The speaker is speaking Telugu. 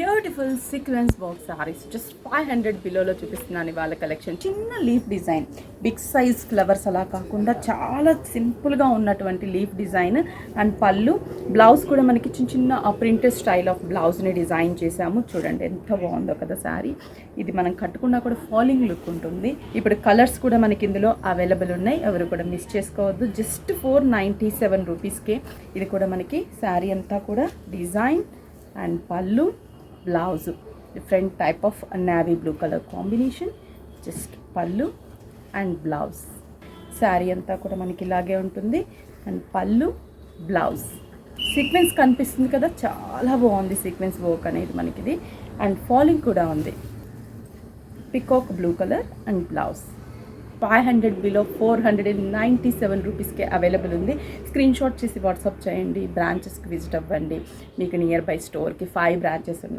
Beautiful sequence box saris just 500 బిలోలో చూపిస్తున్నాను ఇవాళ కలెక్షన్. చిన్న leaf design, big size flowers అలా కాకుండా చాలా సింపుల్గా ఉన్నటువంటి లీఫ్ డిజైన్ అండ్ పళ్ళు. బ్లౌజ్ కూడా మనకి చిన్న చిన్న ప్రింటెడ్ స్టైల్ ఆఫ్ బ్లౌజ్ని డిజైన్ చేసాము. చూడండి ఎంత బాగుందో కదా శారీ. ఇది మనం కట్టుకున్నా కూడా ఫాలింగ్ లుక్ ఉంటుంది. ఇప్పుడు కలర్స్ కూడా మనకి ఇందులో అవైలబుల్ ఉన్నాయి, ఎవరు కూడా మిస్ చేసుకోవద్దు. జస్ట్ 497 రూపీస్కే ఇది కూడా మనకి శారీ అంతా కూడా డిజైన్ అండ్ పళ్ళు, blouse different type of navy blue colour combination. Just పళ్ళు అండ్ బ్లౌజ్. శారీ అంతా కూడా మనకి ఇలాగే ఉంటుంది అండ్ పళ్ళు, బ్లౌజ్. సీక్వెన్స్ కనిపిస్తుంది కదా, చాలా బాగుంది సీక్వెన్స్ వర్క్ అనేది మనకి ఇది. అండ్ ఫాలింగ్ కూడా ఉంది. Peacock blue colour and blouse. 500 below 497 రూపీస్కి అవైలబుల్ ఉంది. స్క్రీన్ షాట్ చేసి వాట్సాప్ చేయండి. బ్రాంచెస్కి విజిట్ అవ్వండి. మీకు నియర్ బై స్టోర్కి 5 బ్రాంచెస్ ఉన్నాయి.